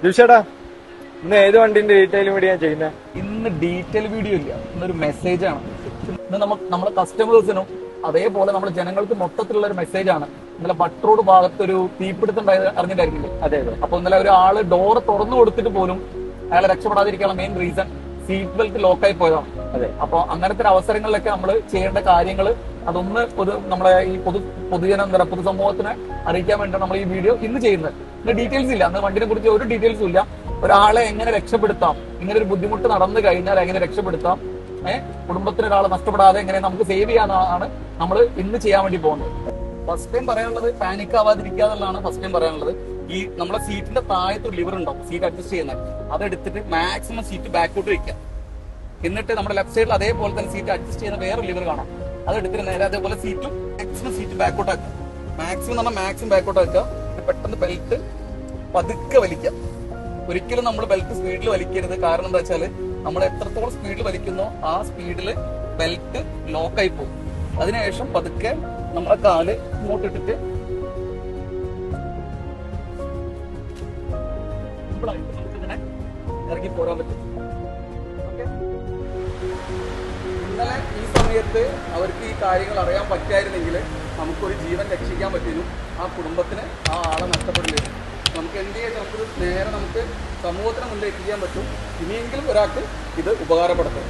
ജുഷേടാ, ഇന്ന് ഏത് വണ്ടിന്റെ ഡീറ്റെയിൽ വീഡിയോ ചെയ്യുന്നത്? ഇന്ന് ഡീറ്റെയിൽ വീഡിയോ ഇല്ല, ഇന്നൊരു മെസ്സേജ് ആണ്. ഇന്ന് നമ്മളെ കസ്റ്റമേഴ്സിനും അതേപോലെ നമ്മുടെ ജനങ്ങൾക്ക് മൊത്തത്തിലുള്ള ഒരു മെസ്സേജ് ആണ്. ഇന്നലെ ബട്ട് റോഡ് ഭാഗത്ത് ഒരു തീപിടുത്തം അറിഞ്ഞിട്ടായിരുന്നില്ലേ? അതെ അതെ. അപ്പൊ ഇന്നലെ ഒരാള് ഡോറ് തുറന്നു കൊടുത്തിട്ട് പോലും അയാളെ രക്ഷപ്പെടാതിരിക്കാനുള്ള മെയിൻ റീസൺ സീറ്റ് ബെൽറ്റ് ലോക്കായി പോയതാണ്. അതെ. അപ്പൊ അങ്ങനത്തെ അവസരങ്ങളിലൊക്കെ നമ്മൾ ചെയ്യേണ്ട കാര്യങ്ങൾ അതൊന്ന് നമ്മളെ ഈ പൊതുജനം പൊതുസമൂഹത്തിനെ അറിയിക്കാൻ വേണ്ടി നമ്മൾ ഈ വീഡിയോ ഇന്ന് ചെയ്യുന്നത്. ഇന്ന് ഡീറ്റെയിൽസ് ഇല്ല, അന്ന് വണ്ടിനെ കുറിച്ച് ഒരു ഡീറ്റെയിൽസും ഇല്ല. ഒരാളെ എങ്ങനെ രക്ഷപ്പെടുത്താം, ഇങ്ങനെ ഒരു ബുദ്ധിമുട്ട് നടന്നു കഴിഞ്ഞാൽ എങ്ങനെ രക്ഷപ്പെടുത്താം, കുടുംബത്തിന് ഒരാളെ നഷ്ടപ്പെടാതെ എങ്ങനെ നമുക്ക് സേവ് ചെയ്യാനാണ് നമ്മൾ ഇന്ന് ചെയ്യാൻ വേണ്ടി പോകുന്നത്. ഫസ്റ്റ് ടൈം പറയാനുള്ളത് പാനിക് ആവാതിരിക്കുക എന്നുള്ളതാണ് ഫസ്റ്റ് ടൈം പറയാനുള്ളത്. ഈ നമ്മുടെ സീറ്റിന്റെ താഴത്ത് ഒരു ലിവർ ഉണ്ടാവും, സീറ്റ് അഡ്ജസ്റ്റ് ചെയ്യുന്നത്. അതെടുത്തിട്ട് മാക്സിമം സീറ്റ് ബാക്കോട്ട് വെക്കുക. എന്നിട്ട് നമ്മുടെ ലെഫ്റ്റ് സൈഡിൽ അതേപോലെ തന്നെ സീറ്റ് അഡ്ജസ്റ്റ് ചെയ്യുന്ന വേറെ ലിവർ കാണാം, അതെടുത്തിട്ട് നേരെ അതേപോലെ സീറ്റും മാക്സിമം സീറ്റ് ബാക്കോട്ട് ആക്കുക. മാക്സിമം ബാക്കോട്ട് ആക്കുക. പെട്ടെന്ന് ബെൽറ്റ് പതുക്കെ വലിക്കുക. ഒരിക്കലും നമ്മൾ ബെൽറ്റ് സ്പീഡിൽ വലിക്കരുത്. കാരണം എന്താ വെച്ചാൽ നമ്മൾ എത്രത്തോളം സ്പീഡിൽ വലിക്കുന്നോ ആ സ്പീഡിൽ ബെൽറ്റ് ലോക്കായി പോകും. അതിനുശേഷം പതുക്കെ നമ്മളെ കാല് ഇങ്ങോട്ടിട്ടിട്ട് സിമ്പിളായിട്ട് നമുക്കിങ്ങനെ ഇറങ്ങി പോരാൻ പറ്റും. ഇന്നലെ ഈ സമയത്ത് അവർക്ക് ഈ കാര്യങ്ങൾ അറിയാൻ പറ്റായിരുന്നെങ്കിൽ നമുക്കൊരു ജീവൻ രക്ഷിക്കാൻ പറ്റിയിരുന്നു. ആ കുടുംബത്തിന് ആ ആളെ നഷ്ടപ്പെടില്ല. നമുക്ക് എന്ത് ചെയ്യാൻ നമുക്ക് നേരെ നമുക്ക് സമൂഹത്തിന് മുന്നിൽ എത്തിക്കാൻ പറ്റും. ഇനിയെങ്കിലും ഒരാൾക്ക് ഇത് ഉപകാരപ്പെടുത്തും.